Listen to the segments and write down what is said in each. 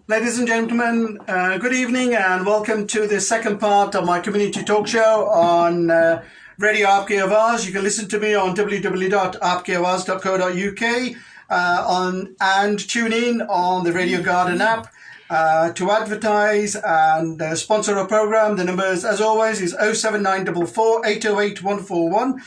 Ladies and gentlemen, good evening and welcome to the second part of my community talk show on Radio Awaaz. You can listen to me on www.aapkeawaaz.co.uk and tune in on the Radio Garden app. To advertise and sponsor a program, the numbers, as always, is 07944 808 141.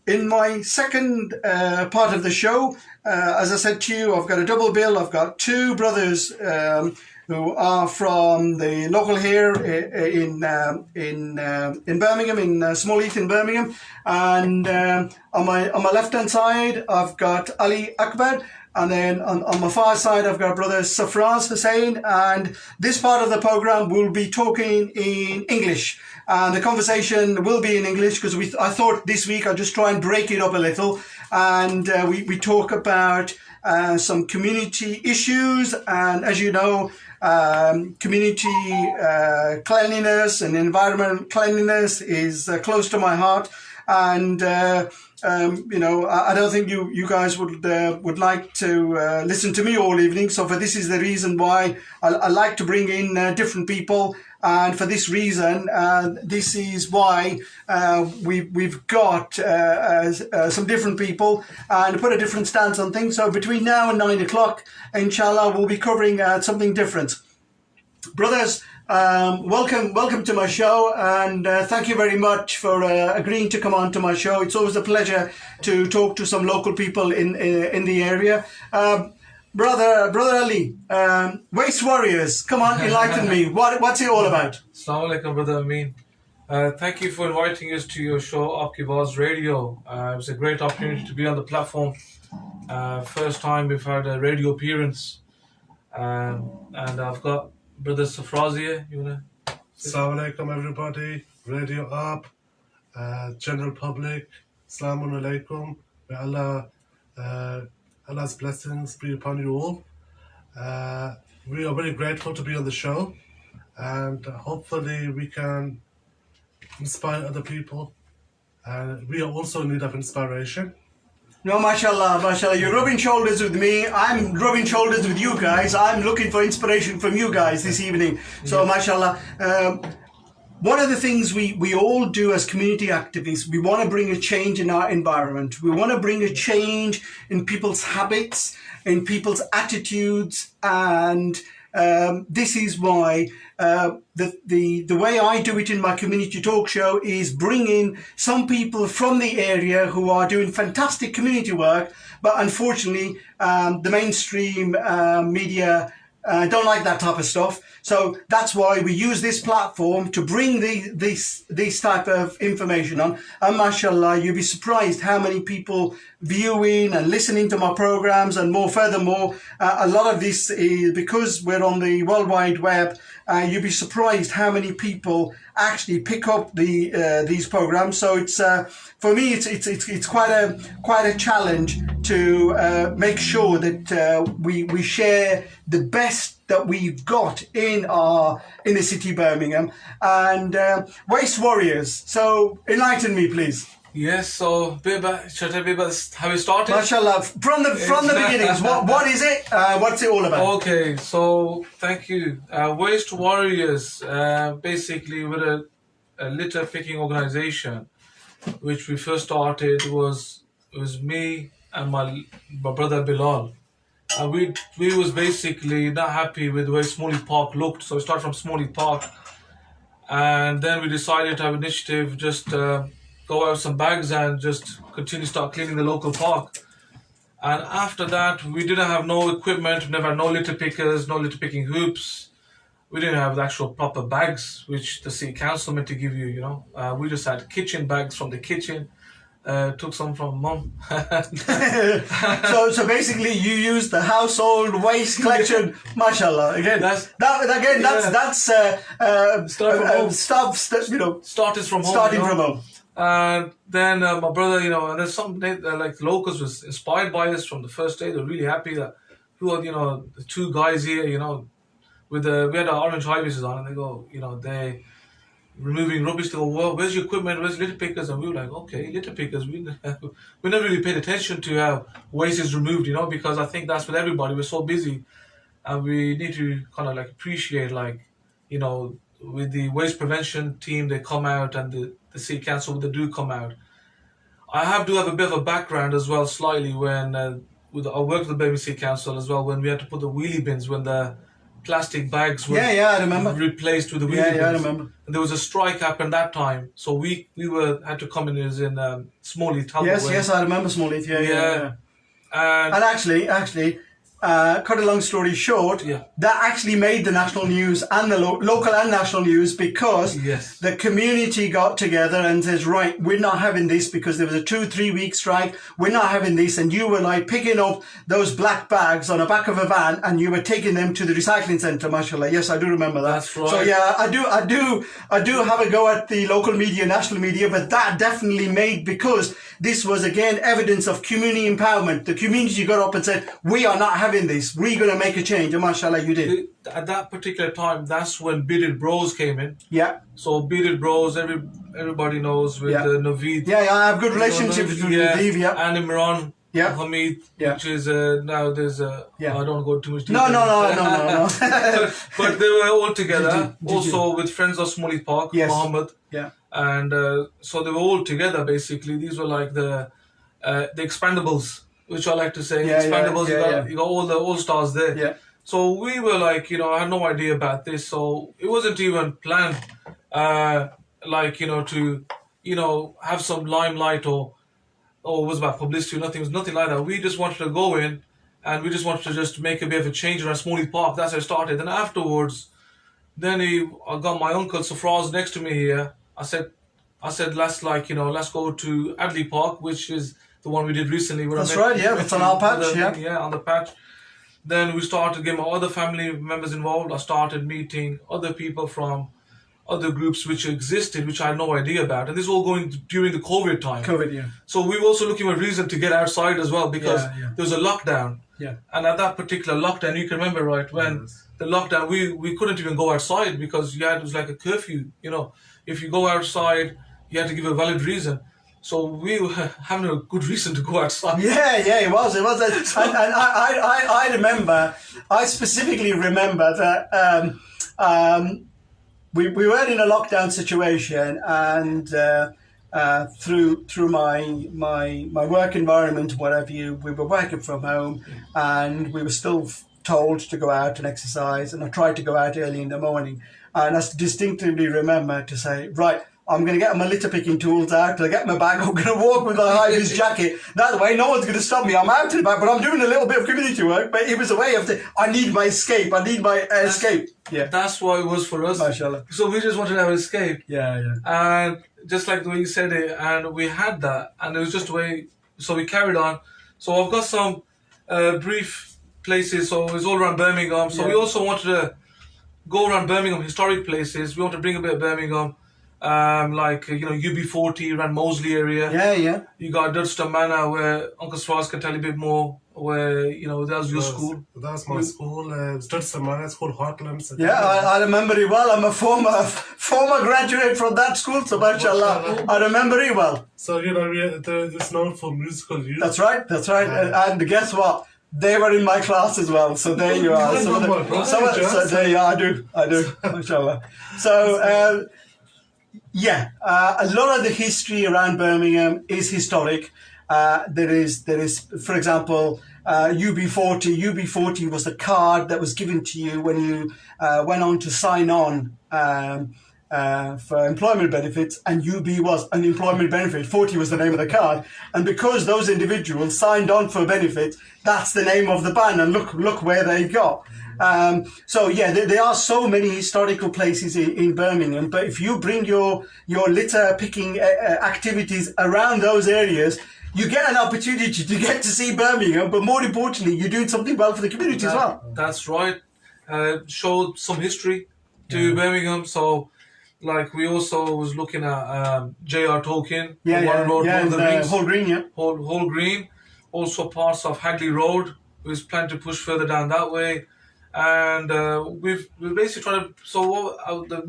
In my second part of the show, as I said to you, I've got a double bill. I've got two brothers who are from the local here in Birmingham, in Smallheath in Birmingham, and on my left hand side I've got Ali Akbar. And then on my far side, I've got brother Safraz Hussain. And this part of the program will be talking in English. And the conversation will be in English because I thought this week I'd just try and break it up a little. And we talk about some community issues. And as you know, community cleanliness and environmental cleanliness is close to my heart. And I don't think you guys would like to listen to me all evening. So this is the reason why I like to bring in different people, and for this reason, this is why we've got some different people and put a different stance on things. So between now and 9 o'clock, inshallah, we'll be covering something different. Brothers, welcome to my show, and thank you very much for agreeing to come on to my show. It's always a pleasure to talk to some local people in the area. Brother Ali, Waste Warriors, come on, enlighten me. What's it all about? Assalamu alaikum, brother Amin. Thank you for inviting us to your show, Awaaz Radio. It was a great opportunity to be on the platform. First time we've had a radio appearance, and I've got Brother Safraz here. You wanna? Assalamu alaikum, everybody. Radio App, general public. Assalamu alaikum. May Allah's blessings be upon you all. We are very grateful to be on the show, and hopefully we can inspire other people. We are also in need of inspiration. No, mashallah, you're rubbing shoulders with me. I'm rubbing shoulders with you guys. I'm looking for inspiration from you guys this evening. So, mashallah. One of the things we all do as community activists, we want to bring a change in our environment. We want to bring a change in people's habits, in people's attitudes, and this is why the way I do it in my community talk show is bring in some people from the area who are doing fantastic community work, but unfortunately the mainstream media don't like that type of stuff. So that's why we use this platform to bring this type of information on. And mashallah, you'll be surprised how many people viewing and listening to my programs and more. Furthermore, a lot of this is because we're on the World Wide Web. You'll be surprised how many people actually pick up these programs. So it's for me, it's quite a challenge to make sure that we share the best that we've got in the city of Birmingham. And Waste Warriors. So enlighten me, please. Yes, so should I tell you about how we started? MashaAllah, from the beginnings, what is it? What's it all about? Okay, so thank you. Waste Warriors, basically we're a litter picking organization, which we first started. It was me and my brother Bilal. And we was basically not happy with the way Smallheath Park looked, so we started from Smallheath Park, and then we decided to have an initiative, just go out with some bags and just continue start cleaning the local park. And after that, we didn't have no equipment, we never had no litter pickers, no litter picking hoops. We didn't have the actual proper bags, which the city council meant to give you, we just had kitchen bags from the kitchen. Took some from mum. so basically you use the household waste collection. Mashallah. Again, that's started from home. Starting from home. And then my brother, and then some like locals was inspired by us from the first day. They're really happy that who are the two guys here, with we had our orange high vises on, and they go, they removing rubbish. They go, well, where's your equipment? Where's litter pickers? And we were like, okay, litter pickers. We never really paid attention to how waste is removed, because I think that's with everybody. We're so busy and we need to kind of like appreciate, like, with the waste prevention team, they come out, and the city council, they do come out. Do have a bit of a background as well, slightly, when I worked with the Birmingham City Council as well, when we had to put the wheelie bins, when the plastic bags were I remember. replaced with the wheelie bins. I remember. And there was a strike happened that time, so we had to come in as in Smalley, Talbot Yes, Way. yes, I remember Smallheath. Yeah. And And actually, cut a long story short, Yeah. that actually made the national news and the local and national news, because Yes. the community got together and says, right, we're not having this, because there was a 2-3 week strike. We're not having this. And you were like picking up those black bags on the back of a van, and you were taking them to the recycling centre, mashallah. Yes, I do remember that. That's right. So yeah, I do have a go at the local media, national media, but that definitely made, because this was again evidence of community empowerment. The community got up and said, we are not having this. We're going to make a change. And mashallah, you did. At that particular time, that's when Bearded Bros came in. Yeah. So Bearded Bros, everybody knows, with Naveed. Yeah, I have good relationships with Naveed, yeah. And Imran. Yeah. Hamid, Yeah. which is now there's I don't go too much No. detail. But they were all together. Did you? Also with friends of Smalley Park, Yes. Mohammed. Yeah. And so they were all together, basically. These were like the expandables, which I like to say. Yeah, Expandables, yeah. you got all the all-stars there. Yeah. So we were like, I had no idea about this. So it wasn't even planned, to, have some limelight or it was about publicity. Nothing. It was nothing like that. We just wanted to go in, and we just wanted to just make a bit of a change around Smalley Park. That's how it started. And afterwards, then I got my uncle Safraz next to me here. I said, let's go to Adley Park, which is the one we did recently. That's right, yeah, it's on our patch, yeah. Yeah, on the patch. Then we started to get my other family members involved. I started meeting other people from other groups which existed, which I had no idea about. And this is all going during the COVID time. COVID, yeah. So we were also looking for a reason to get outside as well, because there was a lockdown. Yeah. And at that particular lockdown, you can remember, right, when the lockdown, we couldn't even go outside, because it was like a curfew. If you go outside, you had to give a valid reason. So we were having a good reason to go outside. Yeah, it was. And I remember, I specifically remember that we were in a lockdown situation, and through my work environment, whatever we were working from home, and we were still told to go out and exercise, and I tried to go out early in the morning, and I distinctively remember to say, right, I'm going to get my litter picking tools out, I get my bag, I'm going to walk with a high-vis jacket. That way, no one's going to stop me. I'm out to the back, but I'm doing a little bit of community work. But it was a way of, I need my escape. I need my escape. Yeah. That's what it was for us. MashaAllah. So we just wanted to have an escape. Yeah. And just like the way you said it, and we had that, and it was just the way, so we carried on. So I've got some brief places, so it's all around Birmingham. So we also wanted to go around Birmingham, historic places. We want to bring a bit of Birmingham. UB40 around Moseley area. Yeah. You got Dudstone Manor, where Uncle Swaz can tell you a bit more, where, that was your school. That's my school. It's Dudstone Manor. It's called Heartlands. Yeah, I remember it well. I'm a former graduate from that school, so mashallah, I remember it well. So, it's known for musical youth. That's right. And guess what? They were in my class as well, so there you are. So there you are. I do, mashallah. So, a lot of the history around Birmingham is historic. There is, for example, UB40. UB40 was the card that was given to you when you went on to sign on for employment benefits, and UB was an employment benefit. 40 was the name of the card, and because those individuals signed on for benefits, that's the name of the band. And look where they got. There are so many historical places in Birmingham, but if you bring your litter picking activities around those areas, you get an opportunity to get to see Birmingham, but more importantly, you're doing something well for the community as well. That's right. Show some history to Birmingham. So, like, we also was looking at J.R. Tolkien, Hall Green, Hall Green. Also parts of Hagley Road. We plan to push further down that way. And we're basically trying to. So the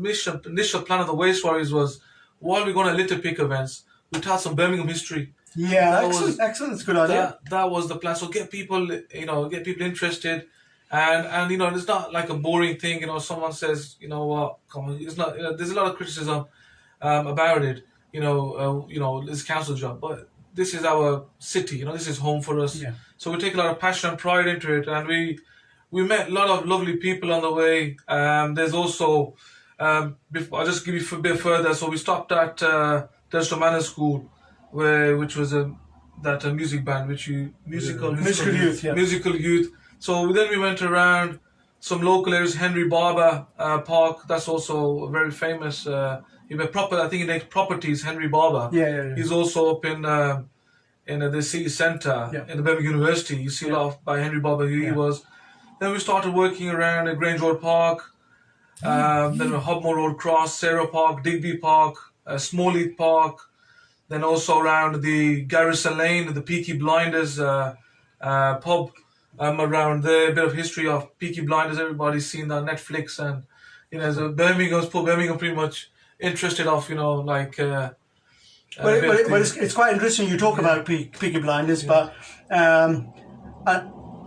initial plan of the Waste Warriors was, while we're going to litter pick events, we tell some Birmingham history. Yeah, excellent. It's a good idea. That was the plan. So get people interested. And it's not like a boring thing. Someone says, what, come on, it's not. There's a lot of criticism about it. It's council job, but this is our city. This is home for us. Yeah. So we take a lot of passion and pride into it, and we met a lot of lovely people on the way. There's also, I'll just give you a bit further. So we stopped at Digital Manor School, which was a music band, Musical youth, yeah. musical youth. So then we went around some local areas, Henry Barber Park. That's also very famous. I think he makes properties. Henry Barber. Yeah. He's also up in the city centre in the Birmingham University. You see a lot by Henry Barber who he was. Then we started working around at Grange Road Park, then Hobmore Road Cross, Sarah Park, Digby Park, Smallheath Park, then also around the Garrison Lane, the Peaky Blinders pub around there. A bit of history of Peaky Blinders. Everybody's seen that on Netflix, and so Birmingham pretty much interested of But it's quite interesting you talk about Peaky Blinders, but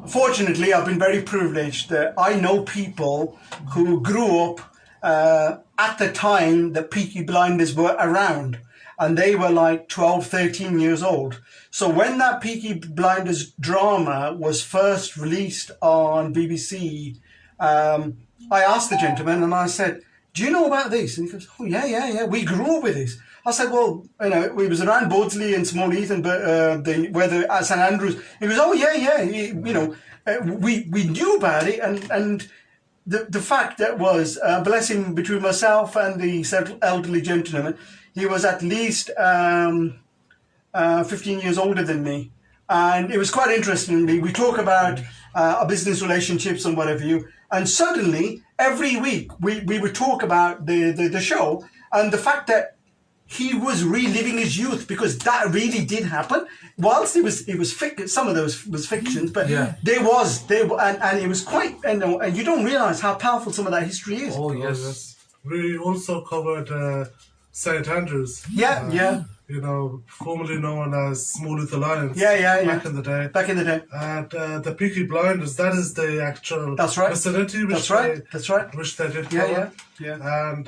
fortunately I've been very privileged that I know people who grew up at the time that Peaky Blinders were around, and they were like 12, 13 years old. So when that Peaky Blinders drama was first released on BBC, I asked the gentleman and I said, do you know about this? And he goes, oh, yeah, we grew up with this. I said, well, it was around Bawdsley and Smallheath and St Andrews. He goes, oh, yeah, we knew about it. And the fact that was a blessing between myself and the elderly gentleman, he was at least 15 years older than me. And it was quite interesting. We talk about our business relationships and whatever and suddenly every week we would talk about the show and the fact that he was reliving his youth, because that really did happen. Whilst it was some of those was fictions, but and it was quite, and you don't realise how powerful some of that history is. Oh yes. We also covered St Andrews. Yeah. Formerly known as Smallheath Alliance. Yeah. Back in the day. And the Peaky Blinders, that is the actual vicinity. That's right. Which they did cover. Yeah. And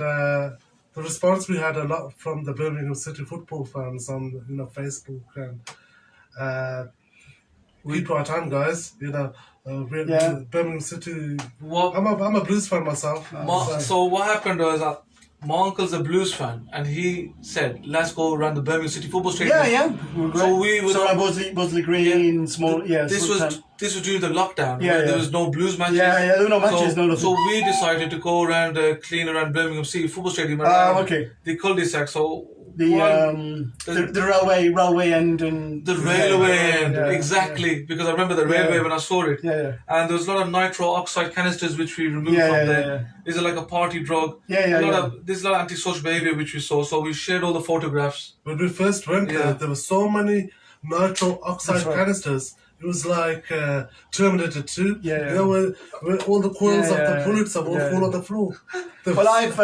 the response we had a lot from the Birmingham City football fans on Facebook and keep our time, guys. Birmingham City. I'm a Blues fan myself. So what happened was my uncle's a Blues fan, and he said, "Let's go around the Birmingham City football stadium." Yeah. So we were around Bawdsley Green, small. Yeah. This was during the lockdown. Yeah. There was no Blues matches. Yeah. There were no matches. So we decided to go around, clean around Birmingham City football stadium. Okay. The cul-de-sac. So the railway end and the railway end, exactly, because I remember the railway when I saw it. Yeah. And there was a lot of nitro oxide canisters which we removed from there. Is it like a party drug? There's a lot of antisocial behaviour which we saw, so we shared all the photographs. When we first went there were so many nitro oxide canisters. It was like Terminator 2. Where all the coils of the bullets have all fallen on the floor. Well, I've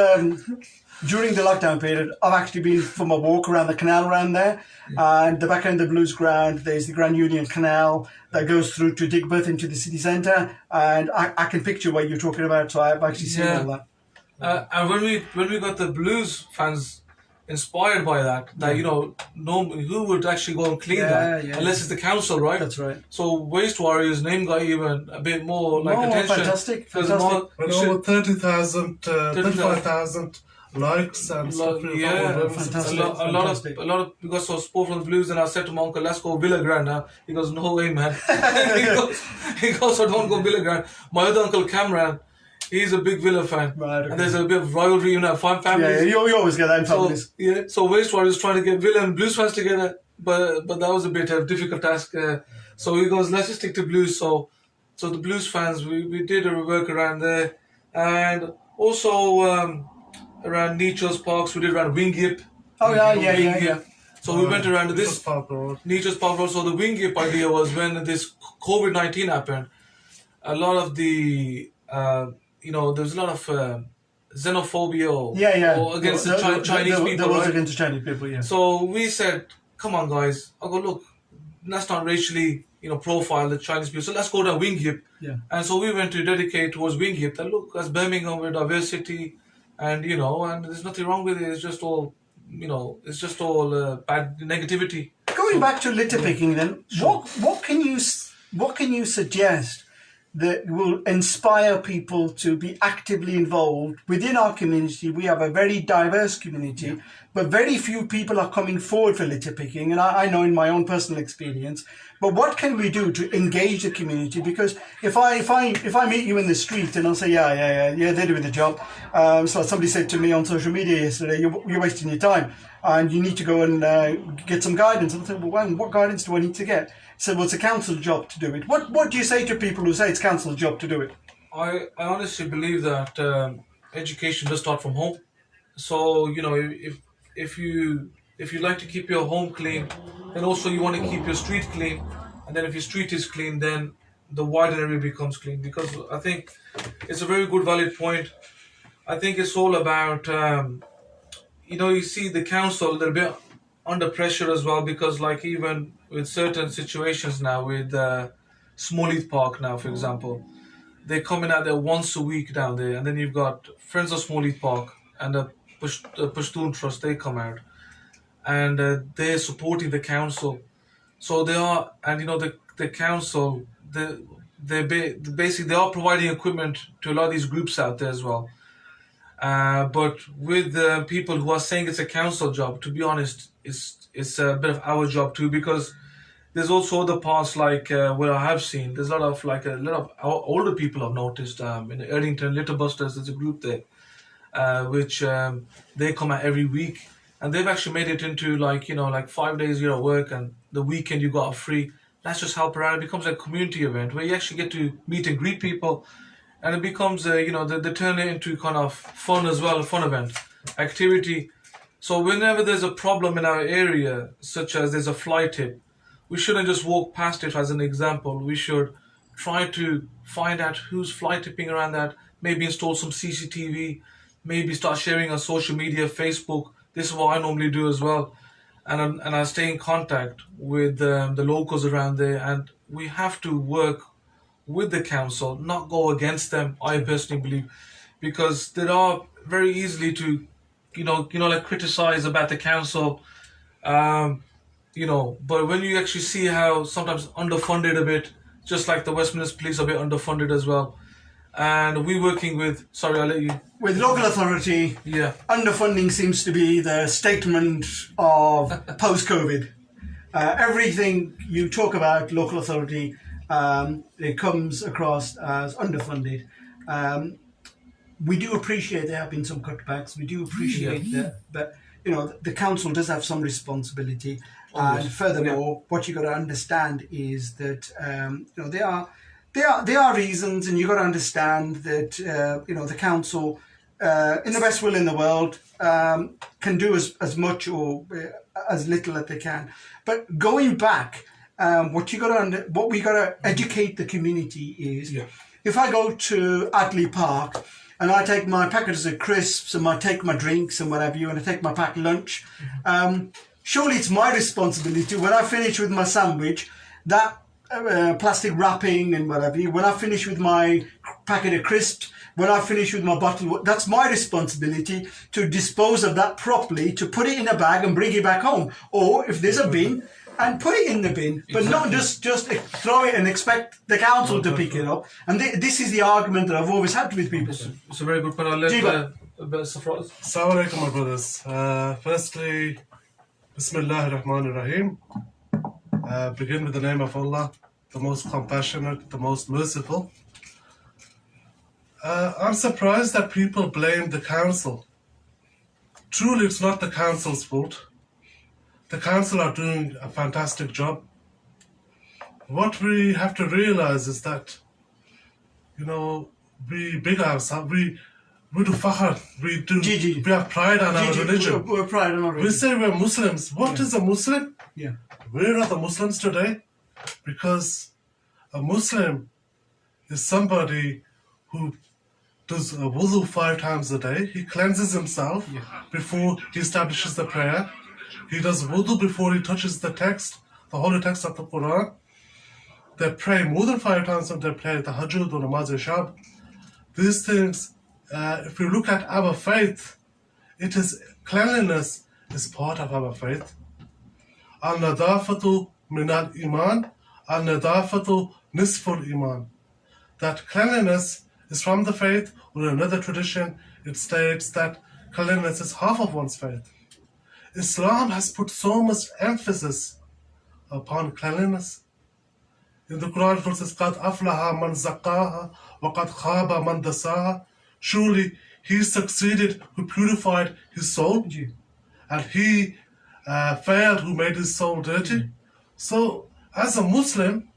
during the lockdown period, I've actually been for my walk around the canal around there, and the back end of the Blues ground. There's the Grand Union Canal that goes through to Digbeth into the city centre, and I can picture what you're talking about. So I've actually seen all that. And when we got the Blues fans inspired by that, who would actually go and clean that unless it's the council, right? That's right. So Waste Warriors name got even a bit more attention. Fantastic. Over 35,000 likes and stuff. Fantastic. A lot of we got so support from the Blues, and I said to my uncle, "Let's go Villa Grand now." He goes, "No way, man." he goes, "I don't go Villa Grand." My other uncle Cameron, he's a big Villa fan, and there's a bit of rivalry in our families. Yeah, you always get that in families. So Waste Warriors trying to get Villa and Blues fans together, but that was a bit of a difficult task. So he goes, "Let's just stick to Blues." So the Blues fans, we did a work around there, and also around Nietzsche's Parks, we did around Wingyip. Oh yeah. So we went around this Park Road. Nietzsche's Park Road. So the Wingyip idea was when this COVID-19 happened, a lot of the there's a lot of xenophobia or against the Chinese people. There was against Chinese people, yeah. So we said, come on guys, I go, look, let's not racially, profile the Chinese people. So let's go to Winghip. Yeah. And so we went to dedicate towards Winghip. That look, that's Birmingham with diversity, and and there's nothing wrong with it. It's just all, bad negativity. Going back to litter picking, then, what can you suggest that will inspire people to be actively involved within our community? We have a very diverse community, but very few people are coming forward for litter picking, and I know in my own personal experience. But what can we do to engage the community? Because if I meet you in the street and I'll say, yeah, they're doing the job. So somebody said to me on social media yesterday, you're wasting your time and you need to go and get some guidance. And I said, well, what guidance do I need to get? He said, well, it's a council job to do it. What do you say to people who say it's council's job to do it? I honestly believe that education does start from home. So if you like to keep your home clean, then also you want to keep your street clean, and then if your street is clean, then the wider area becomes clean. Because I think it's a very good, valid point. I think it's all about you see the council, they're a bit under pressure as well, because like even with certain situations now with Smallheath Park now, for example, they're coming out there once a week down there, and then you've got Friends of Smallheath Park and the Pashtun Trust, they come out and they're supporting the council. So they are, and the council, basically they are providing equipment to a lot of these groups out there as well. But with the people who are saying it's a council job, to be honest, it's a bit of our job too, because there's also other parts like where I have seen there's a lot of older people I've noticed in Erdington Litterbusters. There's a group there which they come out every week, and they've actually made it into like 5 days you're at work and the weekend you got free. Let's just help around. It becomes a community event where you actually get to meet and greet people, and it becomes they turn it into kind of fun as well, a fun event activity. So whenever there's a problem in our area, such as there's a fly tip, we shouldn't just walk past it as an example. We should try to find out who's fly tipping around that, maybe install some CCTV, maybe start sharing on social media, Facebook. This is what I normally do as well. And I stay in contact with the locals around there, and we have to work with the council, not go against them, I personally believe, because they are very easily to, like criticize about the council, but when you actually see how sometimes underfunded a bit, just like the Westminster Police are a bit underfunded as well. And we're working with, sorry, I'll let you. With local authority, yeah, underfunding seems to be the statement of post-COVID. Everything you talk about local authority, it comes across as underfunded. We do appreciate there have been some cutbacks. We do appreciate that, but the council does have some responsibility. And furthermore, what you got to understand is that there are reasons, and you got to understand that the council, in the best will in the world, can do as much or as little as they can. But going back, what we got to educate the community is, if I go to Atley Park and I take my packets of crisps and I take my drinks and whatever and I take my packed lunch, surely it's my responsibility when I finish with my sandwich, that plastic wrapping and whatever, when I finish with my packet of crisps, when I finish with my bottle, that's my responsibility to dispose of that properly, to put it in a bag and bring it back home. Or if there's a bin, and put it in the bin, but not just throw it and expect the council to pick it up. And this is the argument that I've always had with people. It's a very good point. I'll let Safraz. Assalamu alaikum, my brothers. Firstly, Bismillah ar-Rahman ar-Rahim. Begin with the name of Allah, the most compassionate, the most merciful. I'm surprised that people blame the council. Truly, it's not the council's fault. The council are doing a fantastic job. What we have to realize is that, we big ourselves, we do fakhar, we have pride on our religion. We're pride on our religion. We say we're Muslims. What is a Muslim? Yeah. Where are the Muslims today? Because a Muslim is somebody who does a wudu 5 times a day. He cleanses himself before he establishes the prayer. He does wudu before he touches the text, the holy text of the Quran. they pray more than 5 times, and they pray tahajjud or namaz-e-shab. These things, if we look at our faith, it is cleanliness is part of our faith. Al-nadafatu min al-iman, al-nadafatu nisful iman. That cleanliness is from the faith, or in another tradition, it states that cleanliness is half of one's faith. Islam has put so much emphasis upon cleanliness. In the Quran, it says, قَدْ أَفْلَهَا مَنْ زَكَّاهَا وَقَدْ خَابَ مَنْ دَسَّاهَا. Surely he succeeded who purified his soul, and he failed who made his soul dirty. So, as a Muslim,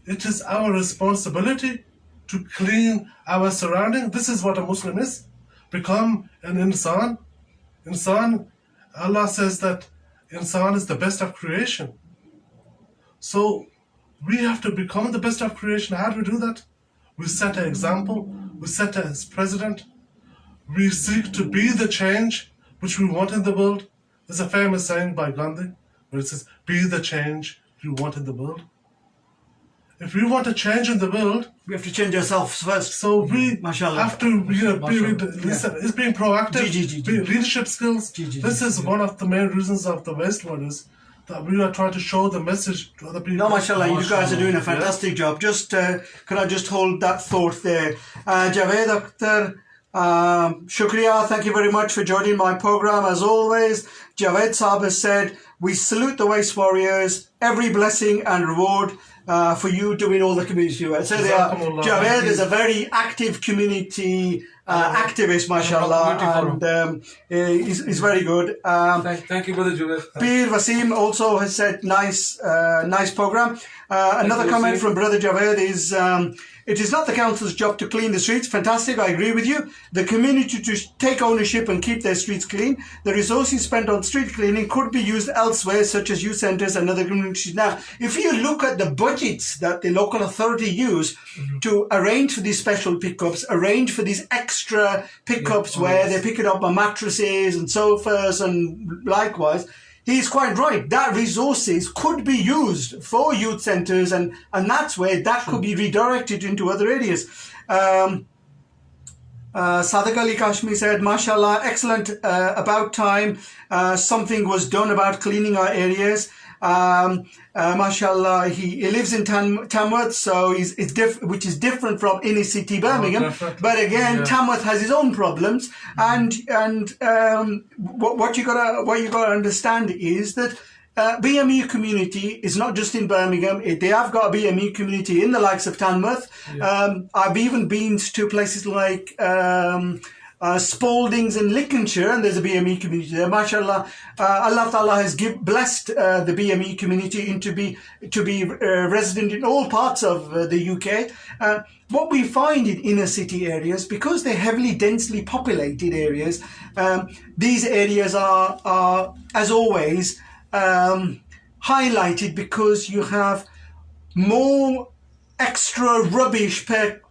it is our responsibility to clean our surrounding. This is what a Muslim is. Become an insan. Insan, Allah says that insan is the best of creation. So, we have to become the best of creation. How do we do that? We set an example. We set as president. We seek to be the change which we want in the world. There's a famous saying by Gandhi where it says, be the change you want in the world. If we want a change in the world, We have to change ourselves first. so we Mashallah. have to listen. It's being proactive, leadership skills. This is one of the main reasons of the West one is that we are trying to show the message to other people. No, mashallah, you guys are doing a fantastic job. Just, could I just hold that thought there? Javed Akhtar, Shukriya, thank you very much for joining my program as always. Javed Saab has said, we salute the Waste Warriors, every blessing and reward for you doing all the community work. So Javed is a very active community activist, mashallah, and he's very good. Thank you, Brother Javed. Peer Wasim also has said, nice program. Another comment from Brother Javed is, it is not the council's job to clean the streets. Fantastic, I agree with you. The community to take ownership and keep their streets clean. The resources spent on street cleaning could be used elsewhere, such as youth centres and other communities. Now, if you look at the budgets that the local authority use to arrange for these special pickups, arrange for these extra pickups where they're picking up on mattresses and sofas and likewise, he's quite right. That resources could be used for youth centres, and that's where that could be redirected into other areas. Sadiq Ali Kashmi said, mashallah, excellent, about time something was done about cleaning our areas. Mashallah, he lives in Tamworth, so which is different from inner city Birmingham. But again, Tamworth has its own problems, and what you gotta understand is that BME community is not just in Birmingham. They have got a BME community in the likes of Tamworth. I've even been to places like Spaldings in Lincolnshire, and there's a BME community there. MashaAllah, Allah Ta'ala has blessed the BME community to be resident in all parts of the UK. What we find in inner city areas, because they're heavily densely populated areas, these areas are as always highlighted because you have more extra rubbish per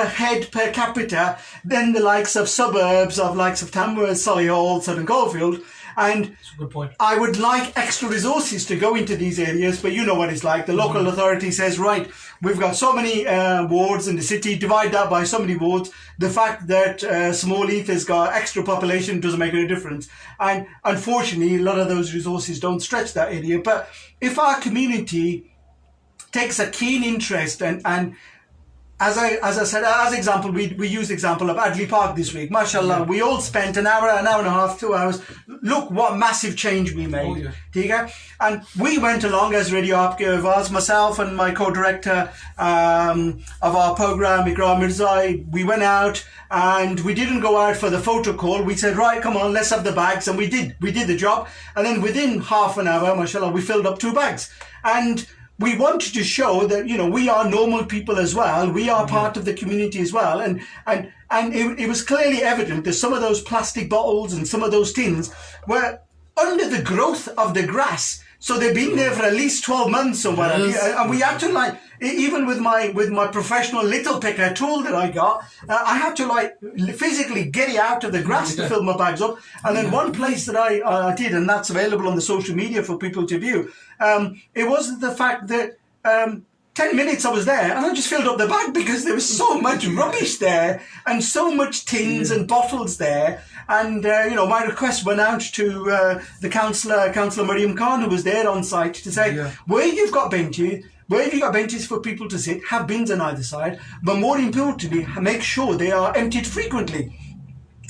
head per capita than the likes of suburbs of Tamworth, Solihull, Sutton Coldfield. And That's a good point. I would like extra resources to go into these areas, but you know what it's like. The local authority says, right, we've got so many wards in the city, divide that by so many wards. The fact that Smallheath has got extra population doesn't make any difference. And unfortunately, a lot of those resources don't stretch that area. But if our community takes a keen interest and as I said, as example, we used the example of Adley Park this week. MashaAllah, we all spent an hour and a half, 2 hours. Look what massive change we made. And we went along as Radio Awaaz, myself and my co-director of our program, Ikram Mirzai. We went out and we didn't go out for the photo call. We said, right, come on, let's have the bags. And we did the job. And then within half an hour, MashaAllah, we filled up 2 bags. And we wanted to show that, we are normal people as well. We are part of the community as well. And it was clearly evident that some of those plastic bottles and some of those tins were under the growth of the grass. So they've been there for at least 12 months or whatever. And we had to even with my professional little picker tool that I got, I had to physically get it out of the grass to fill my bags up. And then one place that I did, and that's available on the social media for people to view, it wasn't the fact that 10 minutes I was there and I just filled up the bag because there was so much rubbish there and so much tins and bottles there. And, my request went out to the Councillor Mariam Khan, who was there on site, to say, where you've got benches for people to sit, have bins on either side, but more importantly, make sure they are emptied frequently.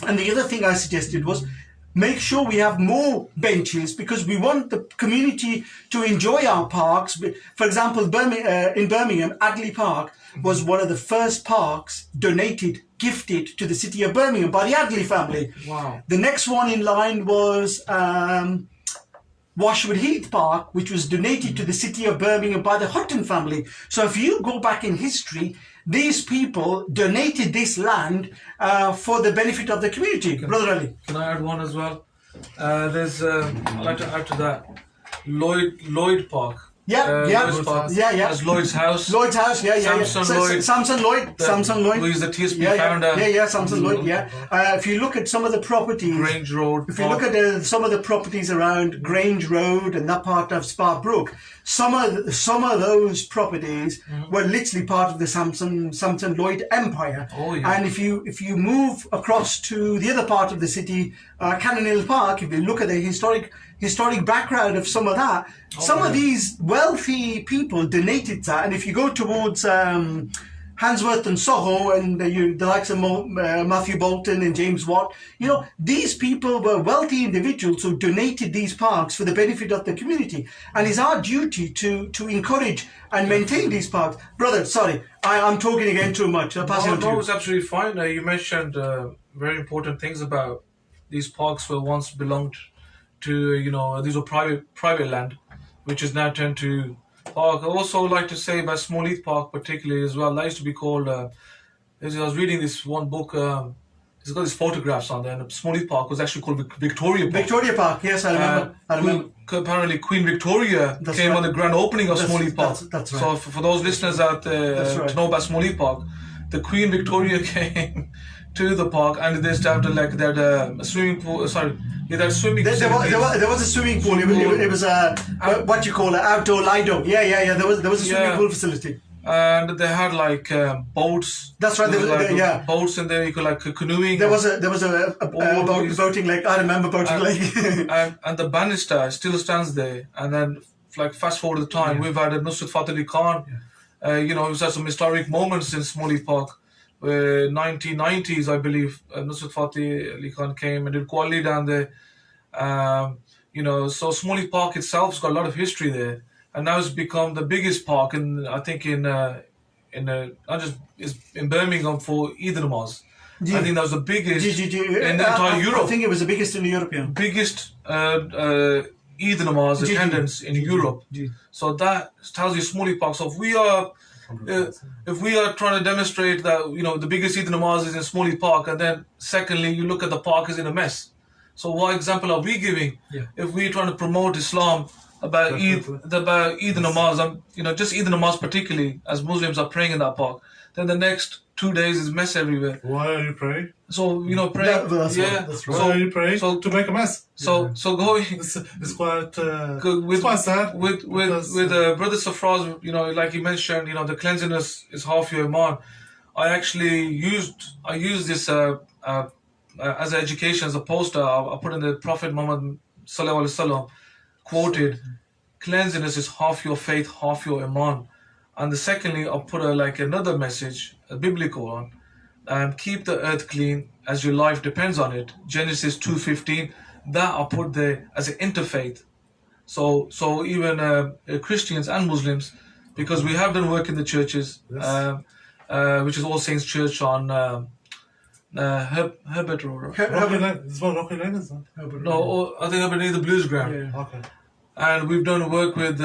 And the other thing I suggested was, make sure we have more benches because we want the community to enjoy our parks. For example, in Birmingham, Adley Park was one of the first parks gifted to the city of Birmingham by the Adley family. Wow. The next one in line was Washwood Heath Park, which was donated to the city of Birmingham by the Hutton family. So if you go back in history, these people donated this land for the benefit of the community. Brother Ali. Can I add one as well? I'd like to add to that. Lloyd Park. Lloyd's Park. That's Lloyd's house. Lloyd's house, Samson Lloyd. Who is the TSB founder. Samson Lloyd, if you look at some of the properties... Grange Road. If you look at some of the properties around Grange Road and that part of Spa Brook, some of those properties were literally part of the Samson Lloyd empire. Oh, yeah. And if you move across to the other part of the city, Cannon Hill Park, if you look at the historic background of some of that, some of these wealthy people donated that. And if you go towards Handsworth and Soho and the likes of Matthew Bolton and James Watt, these people were wealthy individuals who donated these parks for the benefit of the community. And it's our duty to encourage and maintain these parks. Brother, sorry, I'm talking again too much. I'll pass it on to you. No, it's absolutely fine. You mentioned very important things about these parks were once belonged to, these were private land, which is now turned to park. I also like to say about Small Heath Park particularly as well. That used to be called, I was reading this one book, it's got these photographs on there, and Small Heath Park was actually called Victoria Park. Victoria Park, yes, I remember. Apparently Queen Victoria came on the grand opening of Small Heath Park. That's right. So for those listeners out there to know about Small Heath Park, the Queen Victoria came to the park and they started that swimming pool. There was a swimming pool. It was what you call an outdoor Lido. Yeah. There was a swimming pool facility. And they had boats. That's right. There was boats, and then you could canoeing. There was a boating lake. I remember boating lake. and the banister still stands there. And then fast forward the time, we've had Nusrat Fateh Ali Khan. We've had some historic moments in Small Heath Park. 1990s, I believe, Nusrat Fateh Ali Khan came and did quality down there. So Small Heath Park itself's got a lot of history there, and now it's become the biggest park in not just in Birmingham for Eid Namaz. I think that was the biggest in the entire Europe. I think it was the biggest in Europe. Biggest Eid Namaz attendance in Europe. So that tells you Small Heath Park. So if we are trying to demonstrate that the biggest Eid Namaz is in Small Heath Park, and then secondly you look at the park is in a mess. So what example are we giving if we're trying to promote Islam about Eid Namaz, just Eid Namaz particularly, as Muslims are praying in that park, then the next 2 days is mess everywhere. Why are you praying? So praying. That's right. Why are you praying? So to make a mess. So going. It's quite sad. With Brother Safraz, like you mentioned, the cleanliness is half your iman. I used this as an education, as a poster. I put in the Prophet Muhammad sallallahu alaihi wasallam quoted, "Cleanliness is half your faith, half your iman." And secondly, I'll put another message, a biblical one. Keep the earth clean as your life depends on it. Genesis 2:15. That I'll put there as an interfaith. So even Christians and Muslims, because we have done work in the churches, which is All Saints Church on Herbert Road. It's not Rocky Lane, is it? No, I think Herbert near the Blues Ground. Yeah. Okay. And we've done work with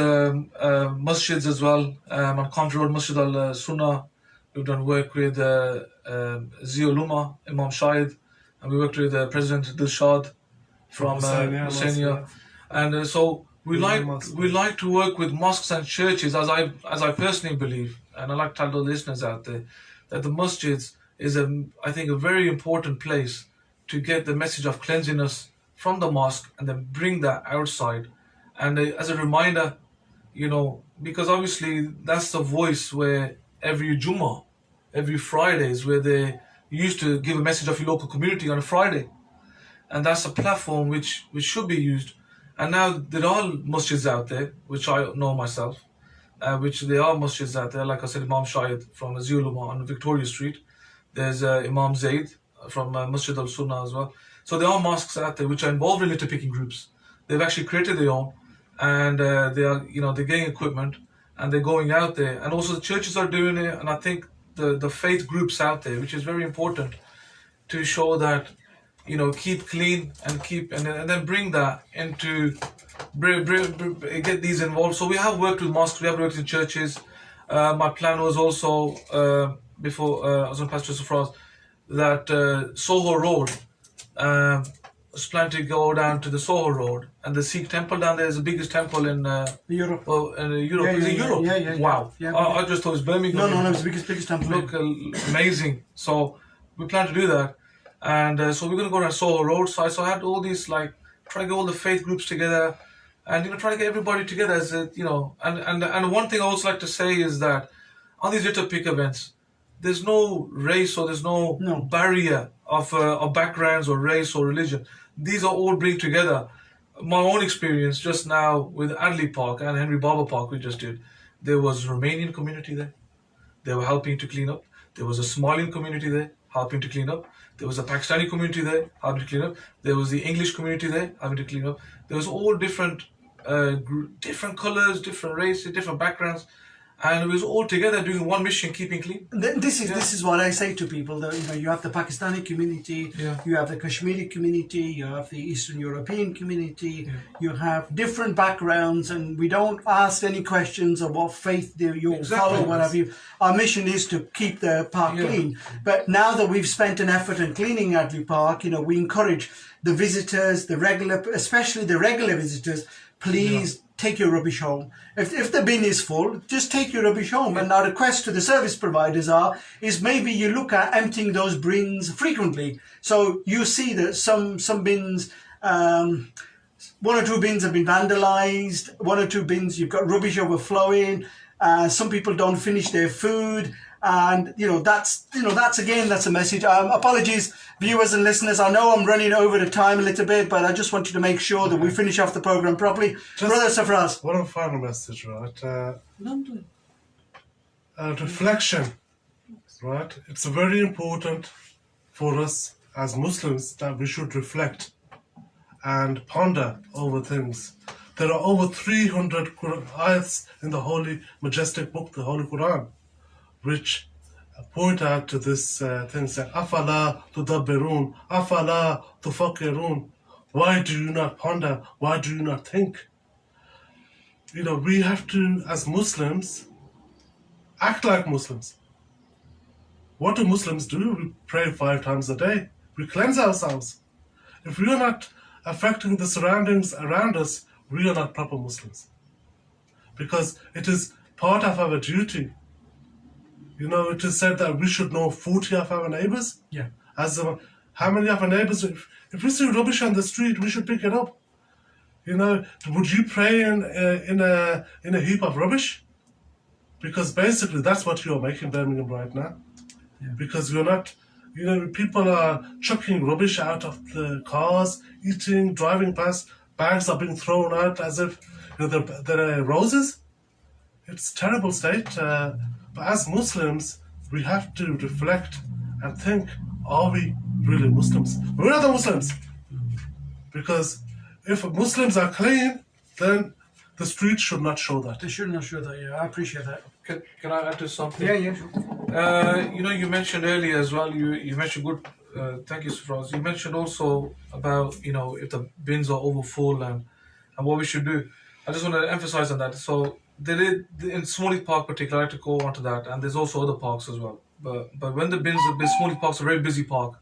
masjids as well. On Country Road, Masjid al Sunnah. We've done work with Zioluma, Imam Shahid, and we worked with President Dilshad from Hussainiya. And so we like to work with mosques and churches, as I personally believe, and I like to tell the listeners out there that the masjids is I think a very important place to get the message of cleanliness from the mosque and then bring that outside. And as a reminder, because obviously that's the voice where every Jummah, every Fridays, where they used to give a message of your local community on a Friday, and that's a platform which should be used. And now there are masjids out there, which I know myself, which there are masjids out there. Like I said, Imam Shahid from Azuluma on Victoria Street. There's Imam Zaid from Masjid Al Sunnah as well. So there are mosques out there which are involved in litter picking groups. They've actually created their own, and they are, they're getting equipment and they're going out there. And also the churches are doing it, and I think the faith groups out there, which is very important to show that, keep clean and then bring that into get these involved. So we have worked with mosques, we have worked in churches. My plan was also before I was on Pastor Safraz that Soho Road. Was planning to go down to the Soho Road, and the Sikh temple down there is the biggest temple in Europe. well, in Europe. Yeah, Is it yeah, Europe? yeah. Wow. Yeah. I just thought it was Birmingham. No, it's the biggest temple. Look amazing. So we plan to do that, and so we're going to go down Soho Road. So I had all these try to get all the faith groups together, and try to get everybody together as and one thing I also like to say is that on these litter pick events, there's no race or there's no No. barrier of backgrounds or race or religion. These are all bring together. My own experience just now with Adley Park and Henry Barber Park we just did, there was Romanian community there. They were helping to clean up. There was a Somalian community there helping to clean up. There was a Pakistani community there helping to clean up. There was the English community there helping to clean up. There was all different different colors, different races, different backgrounds, and it was all together doing one mission, keeping clean. This is what I say to people. That you have the Pakistani community, you have the Kashmiri community, you have the Eastern European community. You have different backgrounds, and we don't ask any questions of what faith you follow, what have you. Our mission is to keep the park clean. But now that we've spent an effort in cleaning Adley Park, we encourage the visitors, especially the regular visitors. Please take your rubbish home. If the bin is full, just take your rubbish home. And our request to the service providers is maybe you look at emptying those bins frequently. So you see that some bins, one or two bins have been vandalized, one or two bins you've got rubbish overflowing. Some people don't finish their food. And that's a message. Apologies, viewers and listeners. I know I'm running over the time a little bit, but I just wanted to make sure that we finish off the program properly. Brother Safraz. One final message, right? Reflection, right? It's very important for us as Muslims that we should reflect and ponder over things. There are over 300 ayats in the holy, majestic book, the Holy Quran, which point out to this thing, say, Afala tudabbirun, Afala tufakkirun. Why do you not ponder? Why do you not think? We have to, as Muslims, act like Muslims. What do Muslims do? We pray 5 times a day. We cleanse ourselves. If we are not affecting the surroundings around us, we are not proper Muslims. Because it is part of our duty. It is said that we should know 40 of our neighbors. Yeah. How many of our neighbors? If we see rubbish on the street, we should pick it up. Would you pray in a heap of rubbish? Because basically that's what you're making Birmingham right now. Yeah. Because you're not. People are chucking rubbish out of the cars, eating, driving past. Bags are being thrown out as if they're roses. It's a terrible state. But as Muslims, we have to reflect and think, are we really Muslims? We're not the Muslims. Because if Muslims are clean, then the streets should not show that. They should not show that, yeah. I appreciate that. Can I add to something? Yeah, sure. You mentioned earlier as well, you mentioned good, thank you, Safraz. You mentioned also about, if the bins are overfull and what we should do. I just want to emphasize on that. So, in Smalley Park particularly, I like to go onto that, and there's also other parks as well. But when the bins are busy, Smalley Park's a very busy park.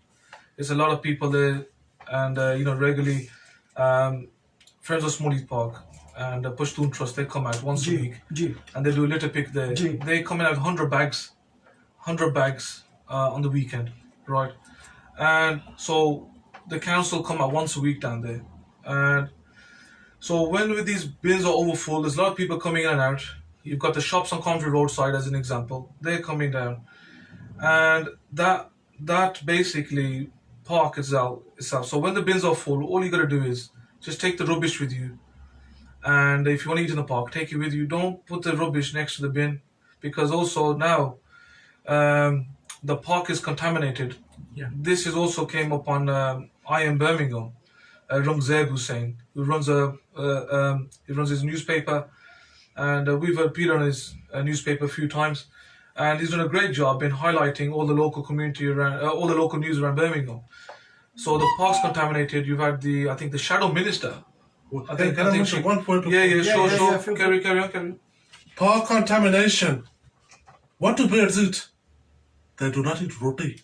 There's a lot of people there, and regularly, friends of Smalley Park and Pashtun Trust, they come out once a week, and they do a litter pick there. They come in out 100 bags on the weekend, right? And so the council come out once a week down there, and so when these bins are overfull, there's a lot of people coming in and out, You've got the shops on Coventry roadside as an example. They're coming down, and that basically park itself. So when the bins are full, all you got to do is just take the rubbish with you. And if you want to eat in the park, take it with you. Don't put the rubbish next to the bin, because also now the park is contaminated. Yeah. This is also came up on I Am Birmingham. Ramzeb Hussain, who runs he runs his newspaper, and we've appeared on his newspaper a few times, and he's done a great job in highlighting all the local community around, all the local news around Birmingham. So the park's contaminated. You've had I think the shadow minister. I think mention one point? Yeah, sure. yeah, Carry on. Park contamination. What do birds eat? They do not eat roti,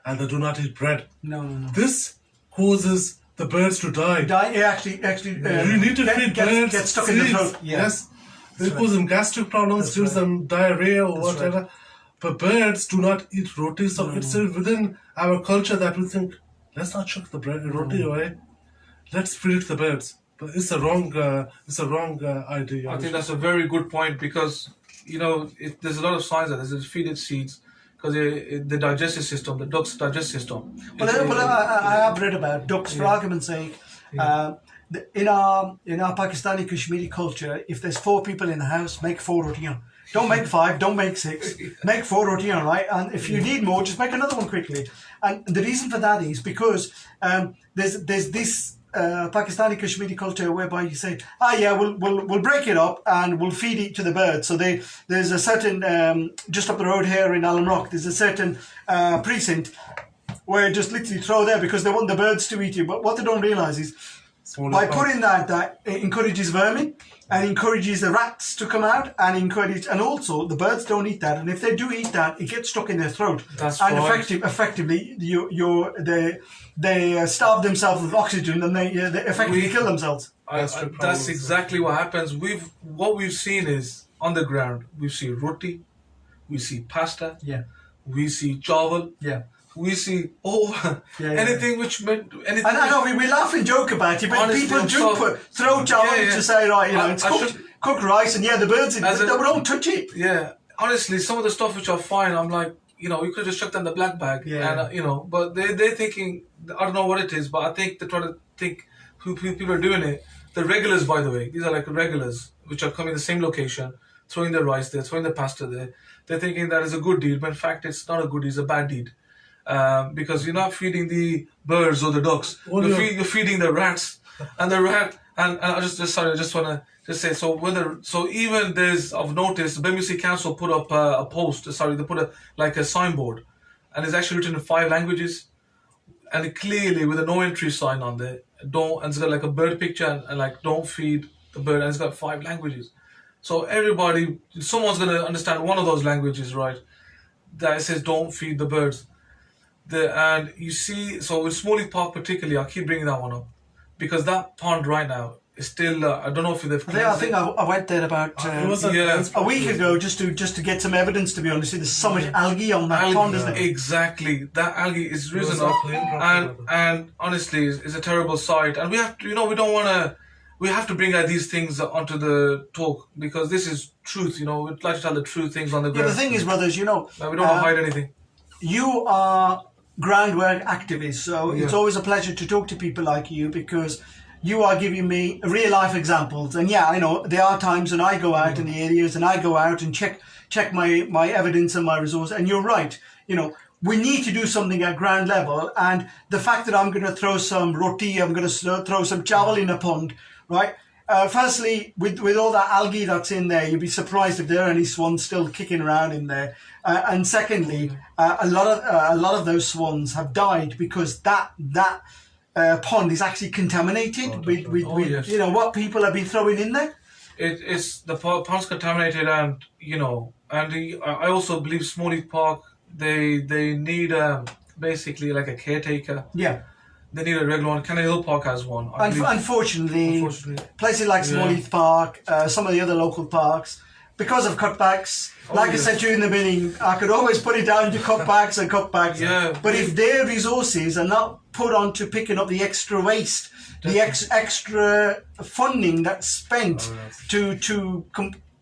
and they do not eat bread. No. This causes the birds to die. Actually, You need to feed birds get stuck in the seeds. throat. Yeah. Yes. It causes them gastric problems, gives them diarrhea or whatever. right. But birds do not eat roti, so it's within our culture that we think, let's not chuck the roti away. Let's feed it to the birds. But it's a wrong idea. I think that's a very good point, because there's a lot of signs that there's feed it seeds, because the digestive system, the duck's digestive system. Well, I have read about ducks, for argument's sake. In our Pakistani Kashmiri culture, if there's 4 people in the house, make 4 rotiyan. Don't make 5, don't make 6. Make 4 rotiyan, right? And if you need more, just make another one quickly. And the reason for that is because there's this Pakistani Kashmiri culture whereby you say, we'll break it up and we'll feed it to the birds. So there's a certain just up the road here in Allen Rock, there's a certain precinct where just literally throw there because they want the birds to eat you. But what they don't realise is by putting that encourages vermin and encourages the rats to come out and also the birds don't eat that, and if they do eat that, it gets stuck in their throat. That's and right. effectively they starve themselves with oxygen and they effectively kill themselves. That's exactly what happens. What we've seen is on the ground. We see roti, we see pasta, we see chawal, we see anything which meant anything. I know we laugh and joke about it, but Honestly, people I'm do so- throw chawal to say, right, it's cooked rice and the birds in it, but they don't touch it. Yeah, honestly, some of the stuff which I find, I'm like, you could just chuck that in the black bag, and but they're thinking, I don't know what it is, but I think they try to think who people are doing it. The regulars, by the way, these are like regulars which are coming to the same location, throwing the rice there, throwing the pasta there. They're thinking that is a good deed, but in fact, it's not a good deed; it's a bad deed. Because you're not feeding the birds or the ducks. You're feeding the rats, and the rat. And I just want to just say, so even I've noticed the Birmingham City Council put up a post. They put a signboard, and it's actually written in 5 languages, and it clearly with a no entry sign on there. And it's got like a bird picture and like don't feed the bird, and it's got 5 languages. So someone's gonna understand one of those languages, right? That it says don't feed the birds. And you see, so with Smalley Park particularly, I keep bringing that one up because that pond right now is still. I don't know if they've. I think I went there about a week ago just to get some evidence. To be honest, there's so much algae on that pond, isn't it? Exactly, that algae is risen up, and honestly, it's a terrible sight. And we have to, we don't want to. We have to bring out these things onto the talk because this is truth. We'd like to tell the true things on the ground. Yeah, the thing is, brothers, we don't want to hide anything. You are groundwork activists, so it's always a pleasure to talk to people like you because you are giving me real life examples. And I know there are times when I go out in the areas and I go out and check my evidence and my resource. And you're right, we need to do something at ground level. And the fact that I'm going to throw some roti, I'm going to throw some chawal in a pond, right? Firstly, with all that algae that's in there, you'd be surprised if there are any swans still kicking around in there. And secondly, a lot of those swans have died because that pond is actually contaminated with what people have been throwing in there. It's the pond's contaminated, and I also believe Smalley Park they need basically like a caretaker. Yeah. They need a regular one. Cannon Hill Park has one. Unfortunately, places like Smalley Park, some of the other local parks, because of cutbacks, I said to you in the beginning, I could always put it down to cutbacks. Yeah. But if their resources are not put on to picking up the extra waste, the extra funding that's spent to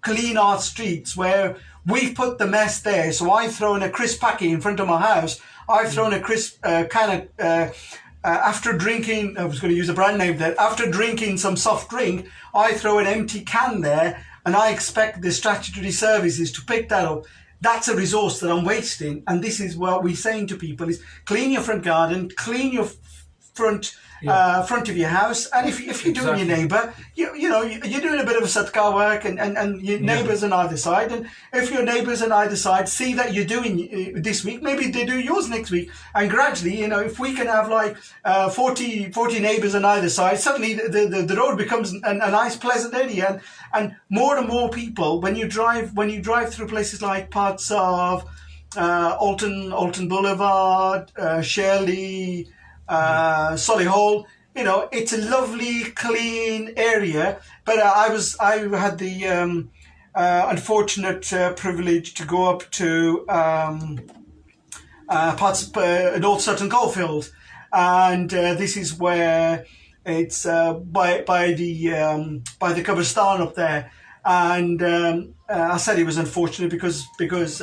clean our streets where we've put the mess there. So I've thrown a crisp packet in front of my house. I've thrown a crisp after drinking, I was going to use a brand name there, after drinking some soft drink, I throw an empty can there and I expect the statutory services to pick that up. That's a resource that I'm wasting. And this is what we're saying to people is clean your front garden, clean your front front of your house. And if you're doing your neighbour, you know, you're doing a bit of a sadqa work and your neighbours on either side. And if your neighbours on either side see that you're doing this week, maybe they do yours next week. And gradually, you know, if we can have like 40 neighbours on either side, suddenly the road becomes a nice, pleasant area. And more people, when you drive through places like parts of Alton Boulevard, Shirley, Solihull, you know, it's a lovely, clean area. But I had the unfortunate privilege to go up to parts of North Sutton Coalfield, and this is where it's by the Qabristan up there. And I said it was unfortunate because there was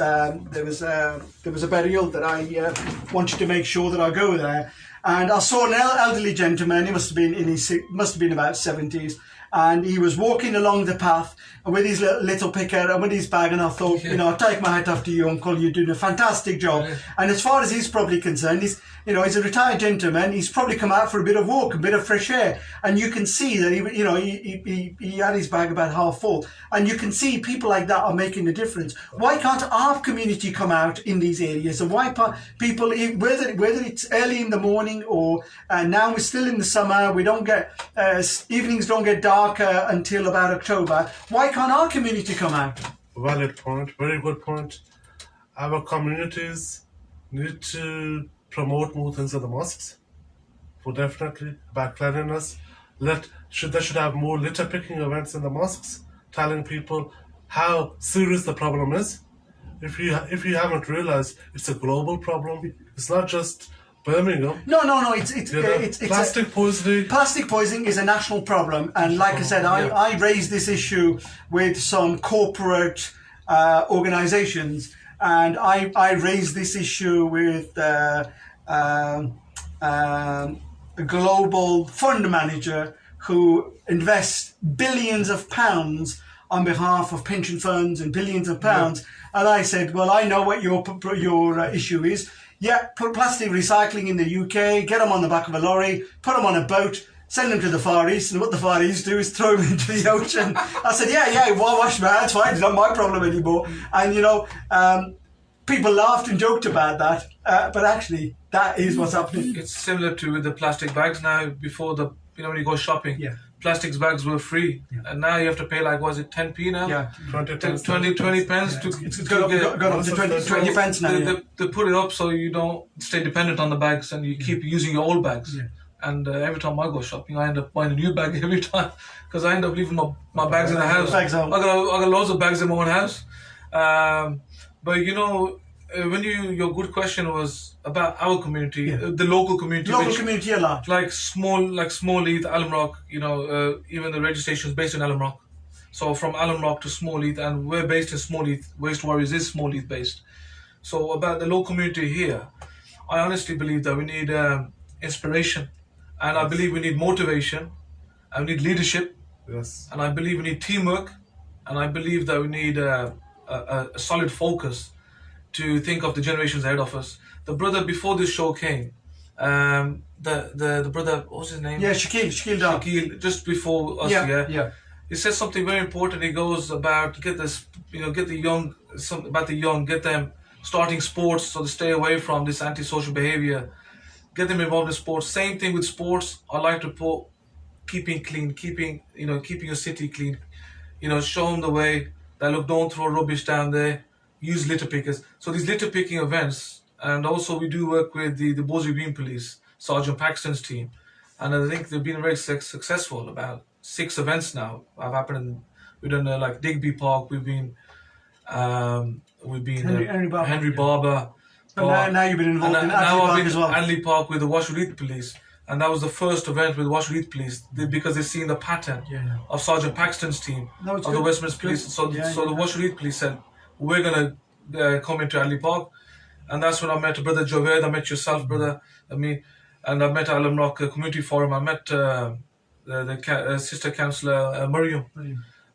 a burial that I wanted to make sure that I go there. And I saw an elderly gentleman. He must have been about 70s, and he was walking along the path with his little picker and with his bag. And I thought, you know, I take my hat off to you, Uncle. You're doing a fantastic job. Yeah. And as far as he's probably concerned, he's a retired gentleman. He's probably come out for a bit of walk, a bit of fresh air, and you can see that he had his bag about half full, and you can see people like that are making a difference. Why can't our community come out in these areas? And why people, whether it's early in the morning or now we're still in the summer, we don't get evenings don't get darker until about October. Why can't our community come out? Valid point, very good point. Our communities need to promote more things in the mosques, for definitely about cleanliness. They should have more litter picking events in the mosques, telling people how serious the problem is. If you haven't realized, it's a global problem. It's not just Birmingham. No. It's plastic poisoning. Plastic poisoning is a national problem, and like I said, I raised this issue with some corporate organisations, and I raised this issue with a global fund manager who invests billions of pounds on behalf of pension funds and billions of pounds. Yeah. And I said, well, I know what your issue is. Yeah, put plastic recycling in the UK, get them on the back of a lorry, put them on a boat, send them to the Far East, and what the Far East do is throw them into the ocean. I said, well, wash my hands, fine, it's not my problem anymore. And, people laughed and joked about that, but actually, that is what's happening. It's similar to with the plastic bags now. Before when you go shopping, plastic bags were free, and now you have to pay 10p now? Yeah, 20 pence. It's gone up to 20 pence now. They put it up so you don't stay dependent on the bags and you keep using your old bags. Yeah. And every time I go shopping, I end up buying a new bag every time because I end up leaving my bags in the house. I got loads of bags in my own house. But your good question was about our community, the local community. Community a lot. Like Small Heath, Alum Rock, even the registration is based in Alum Rock. So from Alum Rock to Small Heath, and we're based in Small Heath, Waste Warriors is Small Heath based. So about the local community here, I honestly believe that we need inspiration, and I believe we need motivation, and we need leadership, and I believe we need teamwork, and I believe that we need a solid focus to think of the generations ahead of us. The brother before this show came, the brother, what was his name? Yeah, Shaquille, just before us. Yeah. He said something very important. He goes about get the young, get them starting sports so they stay away from this antisocial behavior. Get them involved in sports. Same thing with sports. I like to put keeping clean, keeping your city clean. Show them the way. That look, don't throw rubbish down there. Use litter pickers. So these litter picking events, and also we do work with the Bosley Green Police, Sergeant Paxton's team, and I think they've been very successful. About 6 events now have happened. We've done like Digby Park. We've been Henry Barber. And now you've been involved in Adley Park as well. Adley Park with the Washwood Police. and that was the first event with Washington Police because they've seen the pattern of Sergeant Paxton's team No, it's of the good. Westminster It's good. Police. So, Yeah, so the Washington Police said, we're gonna come into Ali Park, and that's when I met Brother Javed. I met yourself, Brother Amin, and I met Alam Rock Community Forum. I met the Sister Councillor Mariam,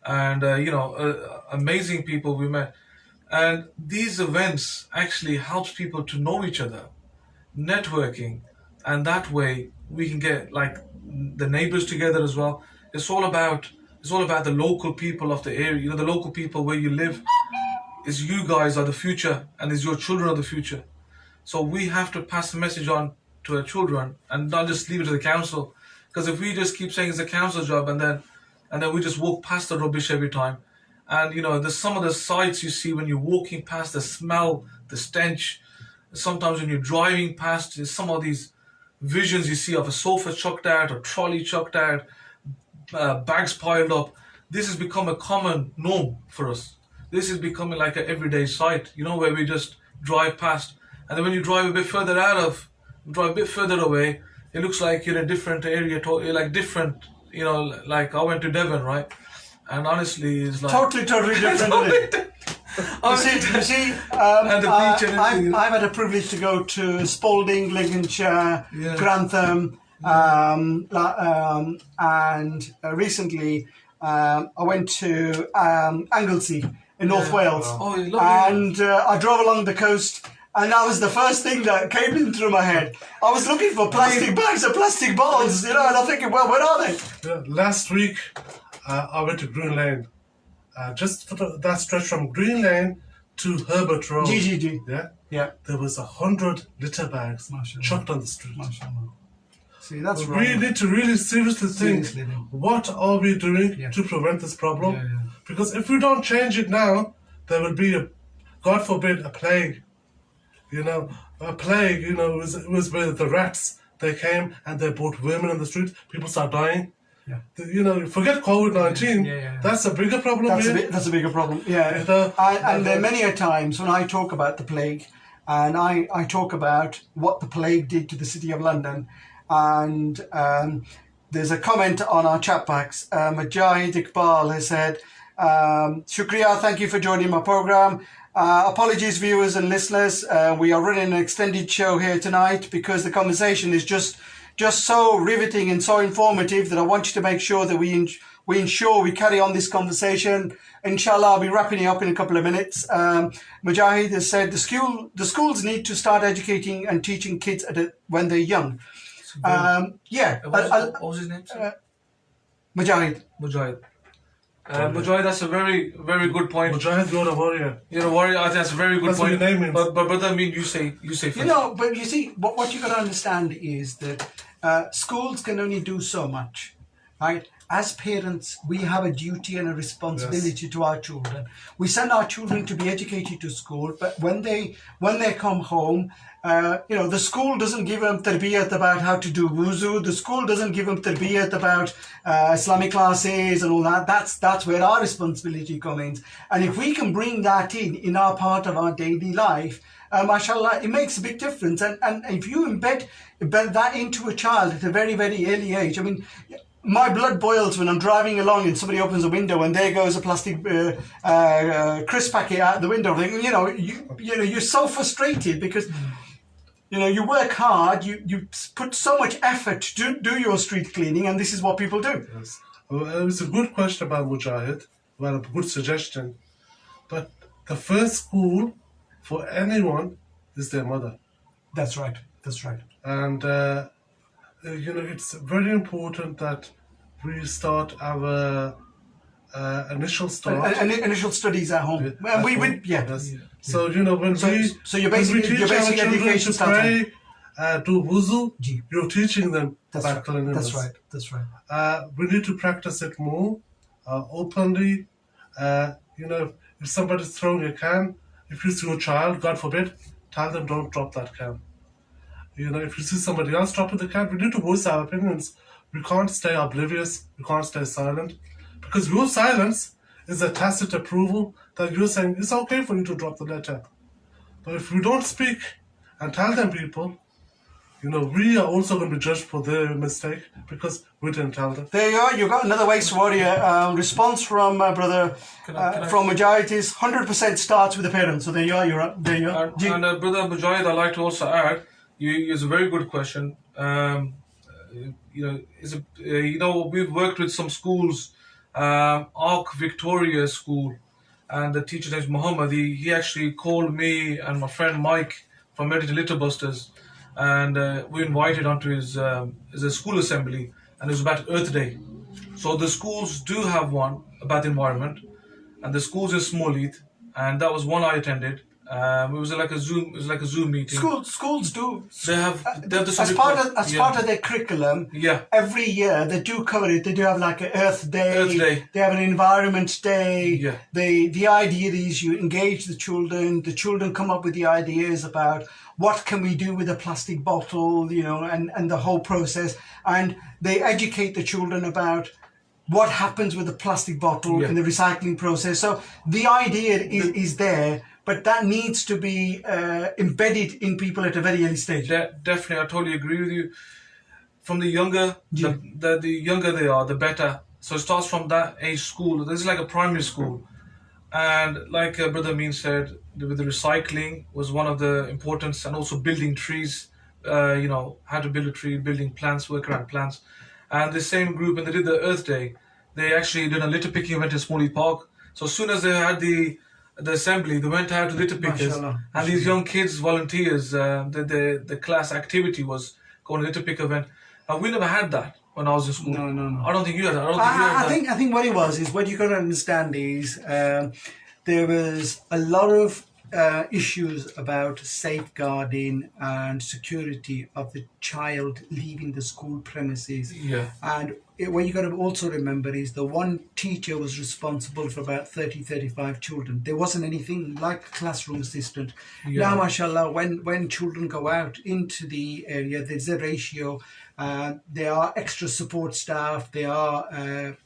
and amazing people we met. And these events actually helps people to know each other, networking, and that way we can get like the neighbors together as well. It's all about the local people of the area. The local people where you live. Is you guys are the future, and is your children are the future. So we have to pass the message on to our children and not just leave it to the council. Because if we just keep saying it's the council's job and then we just walk past the rubbish every time, and there's some of the sights you see when you're walking past, the smell, the stench. Sometimes when you're driving past, there's some of these visions you see of a sofa chucked out, a trolley chucked out, bags piled up. This has become a common norm for us. This is becoming like an everyday sight, where we just drive past. And then when you drive a bit further away, it looks like you're in a different area, like different, like I went to Devon, right? And honestly, it's like... Totally different, isn't it? You see, and the beach and everything. I've had a privilege to go to Spalding, Lincolnshire, Grantham, and recently I went to Anglesey in North Wales. Oh, lovely. And I drove along the coast, and that was the first thing that came in through my head. I was looking for plastic bags and plastic bottles, and I'm thinking, well, where are they? Last week, I went to Green Lane. Just for that stretch from Green Lane to Herbert Road. GGG. Yeah? There was 100 litter bags Mashallah. chucked on the street. Mashallah. See, that's We wrong. need to really seriously think, Seriously. what are we doing to prevent this problem? Because if we don't change it now, there will be, God forbid, a plague. A plague, it was where the rats, they came and they brought women on the street, people start dying. Forget COVID-19, that's a bigger problem. That's a bigger problem, and there are many a times when I talk about the plague, and I talk about what the plague did to the City of London, and there's a comment on our chat box. Mujahid Iqbal has said, Shukriya, thank you for joining my program. Apologies, viewers and listeners. We are running an extended show here tonight because the conversation is just so riveting and so informative that I want you to make sure that we ensure we carry on this conversation. Inshallah, I'll be wrapping it up in a couple of minutes. Mujahid has said the schools need to start educating and teaching kids when they're young. What was his name? Mujahid. Mujahid, that's a very, very good point. Mujahid, you're a warrior. You're a warrior. I think that's a very good That's point. what your name means. But brother, I mean, you say first. But you see, what you got to understand is that schools can only do so much, right? As parents, we have a duty and a responsibility to our children. We send our children to be educated to school, but when they come home, the school doesn't give them tarbiyat about how to do wuzu. The school doesn't give them tarbiyat about Islamic classes and all that. That's where our responsibility comes in. And if we can bring that in our part of our daily life, mashallah, it makes a big difference. And if you embed that into a child at a very, very early age, I mean, my blood boils when I'm driving along and somebody opens a window and there goes a plastic crisp packet out the window. You're so frustrated because you work hard, you put so much effort to do your street cleaning, and this is what people do. Yes. Well, it was a good question about Mujahid, well, a good suggestion. But the first school for anyone is their mother. That's right. And it's very important that we start our initial start. Initial studies at home. Yes. So when you're we basically teach our children education to pray, do wuzu, you're teaching them That's about right. cleanliness. That's right. We need to practice it more openly. If somebody's throwing a can, if you see a child, God forbid, tell them don't drop that can. If you see somebody else dropping the can, we need to voice our opinions. We can't stay oblivious. We can't stay silent. Because your silence is a tacit approval that you're saying it's okay for you to drop the letter. But if we don't speak and tell them people, we are also going to be judged for their mistake because we didn't tell them. There you are. You got another waste warrior response from my brother from Mujahid is 100% starts with the parents. So there you are. You're up. There you are. And brother Mujahid, I'd like to also add, it's a very good question. We've worked with some schools, Arc Victoria School, and the teacher name is Mohammed. He actually called me and my friend Mike from Medical Litterbusters, and we invited onto his school assembly, and it was about Earth Day. So the schools do have one about the environment, and the schools in Smallheath, and that was one I attended. It was like a Zoom meeting. Schools do. They have the as part of their curriculum. Yeah. Every year they do cover it. They do have like an Earth Day. Earth Day. They have an Environment Day. Yeah. The idea is you engage the children. The children come up with the ideas about what can we do with a plastic bottle, and the whole process, and they educate the children about what happens with the plastic bottle in the recycling process. So the idea is there. But that needs to be embedded in people at a very early stage. Definitely, I totally agree with you. From the younger, the younger they are, the better. So it starts from that age school. This is like a primary school. And like Brother Amin said, with the recycling was one of the importance, and also building trees, how to build a tree, building plants, work around plants. And the same group, when they did the Earth Day, they actually did a litter picking event in Smalley Park. So as soon as they had the assembly, they went out to litter pickers, and these young kids, volunteers, the class activity was going to litter pick event. And we never had that when I was in school. No. I don't think you had that. I think what it was is what you got to understand is there was a lot of issues about safeguarding and security of the child leaving the school premises. Yeah. And what you got to also remember is the one teacher was responsible for about 35 children. There wasn't anything like a classroom assistant. Yeah. Now, mashallah, when children go out into the area, there's a ratio. There are extra support staff. There are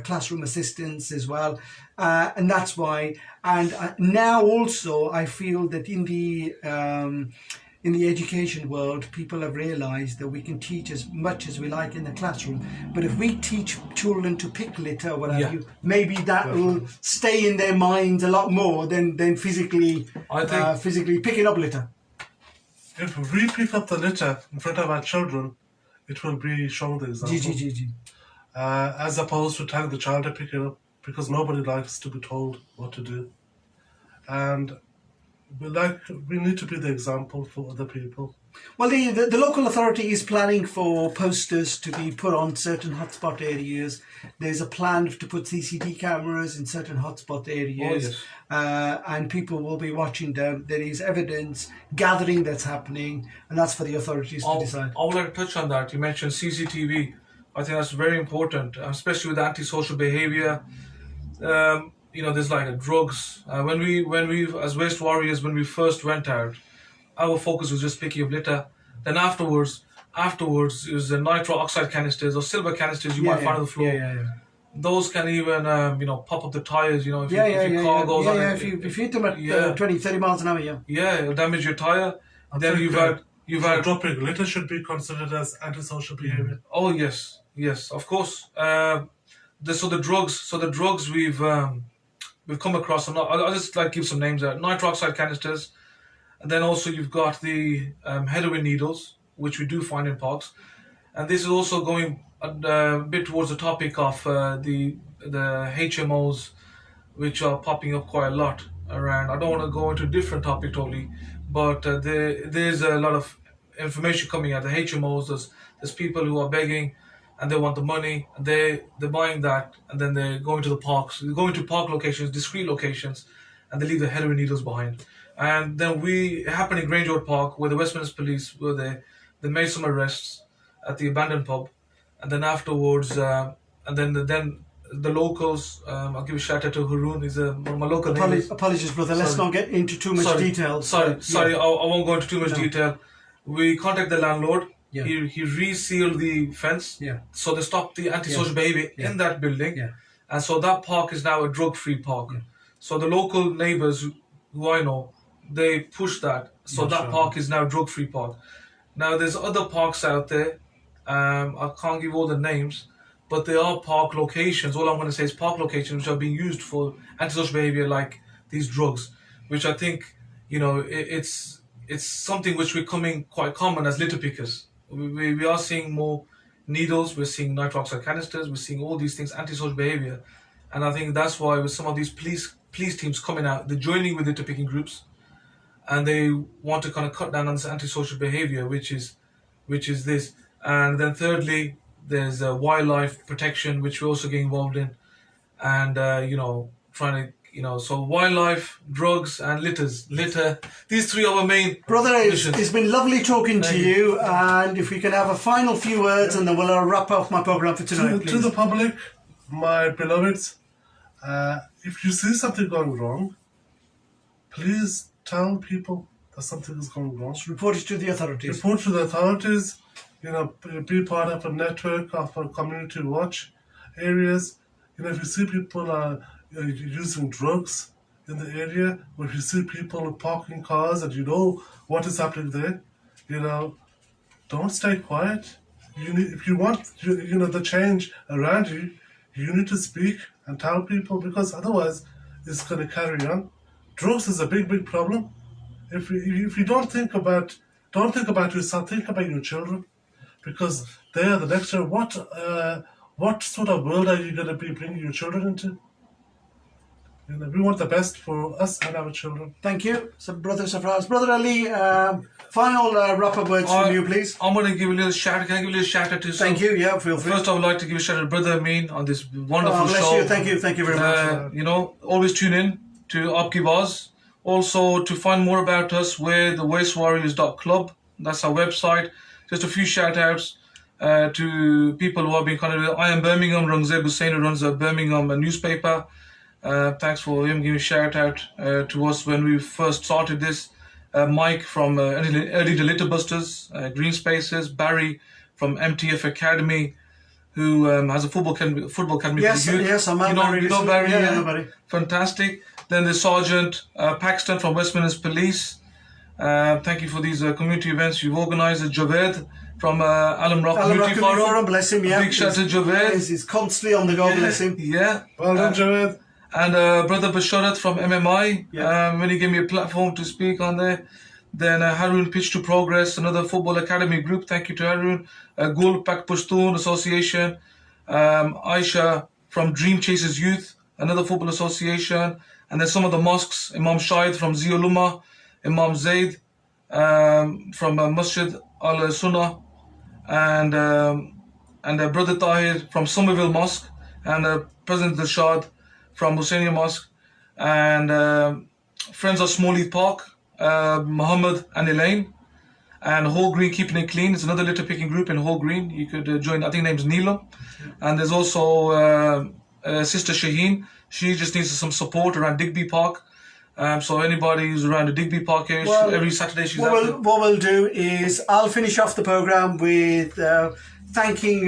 classroom assistants as well, and that's why. And now also, I feel that in the education world, people have realised that we can teach as much as we like in the classroom, but if we teach children to pick litter or whatever, maybe that will stay in their minds a lot more than physically picking up litter. If we pick up the litter in front of our children, it will be showing the example. As opposed to telling the child to pick it up, because nobody likes to be told what to do. And we need to be the example for other people. Well, the local authority is planning for posters to be put on certain hotspot areas. There's a plan to put CCTV cameras in certain hotspot areas, and people will be watching them. There is evidence gathering that's happening, and that's for the authorities to decide. I would like to touch on that. You mentioned CCTV. I think that's very important, especially with antisocial behavior. There's like drugs. When we as waste warriors, when we first went out, our focus was just picking up litter. Then afterwards, it was the nitro oxide canisters or silver canisters you might find on the floor. Yeah. Those can even, pop up the tires. If your car goes on. If you hit them at 20, 30 miles an hour, Yeah, it'll damage your tire. Then you've had dropping litter should be considered as antisocial behavior. Oh yes, of course. The drugs we've come across. I'll just give some names out. Nitro oxide canisters, and then also you've got the heroin needles, which we do find in parks, and this is also going a bit towards the topic of the HMOs, which are popping up quite a lot around. I don't want to go into a different topic totally, but there's a lot of information coming out. The HMOs, there's people who are begging, and they want the money, and they're buying that, and then they're going to the parks. They're going to park locations, discreet locations, and they leave the heroin needles behind. And then it happened in Grange Road Park, where the Westminster Police were there. They made some arrests at the abandoned pub, and then afterwards, and then the locals. I'll give a shout out to Haroon. He's one of my local neighbors. Apologies, brother. Let's not get into too much detail. Sorry. I won't go into too much detail. We contacted the landlord. Yeah. He resealed the fence, so they stopped the antisocial behavior in that building, and so that park is now a drug-free park. So the local neighbours who I know, they pushed that, so that park is now a drug-free park. Now, there's other parks out there. I can't give all the names, but there are park locations. All I'm going to say is park locations which are being used for antisocial behavior, like these drugs, which I think, it's something which becoming quite common as litter pickers. We are seeing more needles. We're seeing nitroxide canisters. We're seeing all these things, antisocial behavior, and I think that's why with some of these police teams coming out, they're joining with litter picking groups, and they want to kind of cut down on this antisocial behavior, which is this. And then thirdly, there's wildlife protection, which we're also getting involved in, and trying to so wildlife, drugs, and litter. These three are our main Brother, missions. it's been lovely talking to Thank you, and if we can have a final few words, and then we'll wrap up my program for tonight, To please. the public, my beloveds, if you see something going wrong, please tell people that something is going wrong. Report it to the authorities. Report to the authorities. Be part of a network of community watch areas. If you see people using drugs in the area, or if you see people parking cars and you know what is happening there, don't stay quiet. If you want the change around you, you need to speak and tell people, because otherwise it's going to carry on. Drugs is a big problem. If you don't think about yourself, think about your children, because they are the next year. What sort of world are you going to be bringing your children into? We want the best for us and our children. Thank you. So, Brother Safraz. Brother Ali, final wrap-up words from you, please. I'm going to give a little shout. Can I give a little shout out to Thank you. Yeah, feel free. First, I would like to give a shout out to Brother Amin on this wonderful bless show. you. Thank you very much. Always tune in to Awaaz. Also, to find more about us, we're the wastewarriors.club. That's our website. Just a few shout outs to people who have been connected. I am Birmingham. Rangzeb Hussain, who runs a Birmingham newspaper. Thanks for him giving a shout out to us when we first started this. Mike from Early to Litter Busters, Green Spaces, Barry from MTF Academy, who has a football academy for the youth. Yes, I'm you know Barry, yeah, I know Barry. Fantastic. Then the Sergeant Paxton from Westminster Police. Thank you for these community events you've organised. Javed from Alam Rock Community Forum. Bless him, yeah. Big shout out to Javed. He's constantly on the go, bless him. Yeah. Well done, Javed. And Brother Basharat from MMI, when he gave me a platform to speak on there. Then Harun Pitch to Progress, another football academy group. Thank you to Harun. Gul Pak Pushtun Association. Aisha from Dream Chasers Youth, another football association. And then some of the mosques, Imam Shahid from Zioluma, Imam Zaid from Masjid Al-Sunnah, and Brother Tahir from Somerville Mosque, and President Rashad from Hussainiya Mosque, and Friends of Smallheath Park, Mohammed and Elaine, and Hall Green Keeping It Clean. It's another litter picking group in Hall Green. You could join, I think her name's Neelam. And there's also Sister Shaheen. She just needs some support around Digby Park. So anybody who's around the Digby Park area, every Saturday she's out there. What we'll do is I'll finish off the programme with thanking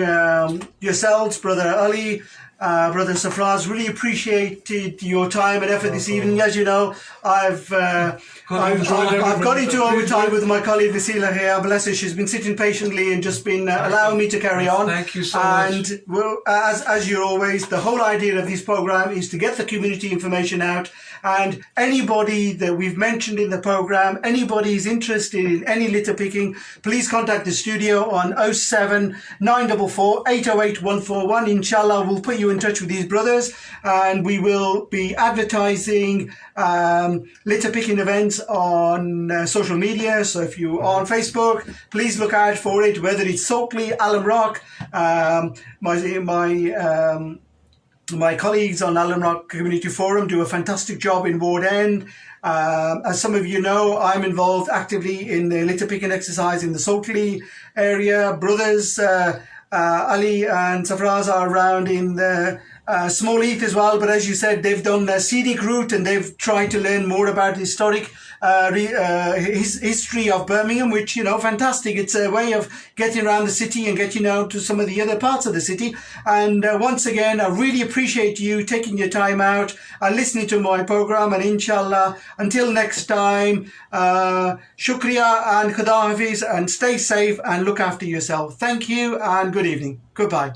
yourselves, Brother Ali, Brother Safraz. Really appreciated your time and effort this evening. As you know, I've got into overtime with my colleague Vasila here. Bless her, she's been sitting patiently and just been allowing me to carry on. Thank you so much. And well, as you're always, the whole idea of this program is to get the community information out. And anybody that we've mentioned in the program, anybody who's interested in any litter picking, please contact the studio on 07 944 808 141. Inshallah, we'll put you in touch with these brothers, and we will be advertising litter picking events on social media. So if you are on Facebook, please look out for it, whether it's Saltley, Alam Rock, my colleagues on Alan Rock Community Forum do a fantastic job in Ward End. As some of you know, I'm involved actively in the litter picking exercise in the Saltley area. Brothers Ali and Safraz are around in the Small Heath as well, but as you said, they've done a scenic route and they've tried to learn more about the historic history of Birmingham, which, fantastic. It's a way of getting around the city and getting out to some of the other parts of the city. And once again, I really appreciate you taking your time out and listening to my program. And inshallah, until next time, shukriya and khuda hafiz, and stay safe and look after yourself. Thank you and good evening. Goodbye.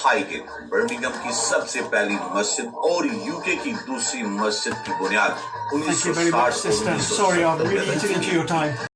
Highgate Birmingham की सबसे पहली मस्जिद और UK की दूसरी मस्जिद की बुनियाद Thank you very much, sister. Sorry, I'm really eating into your time.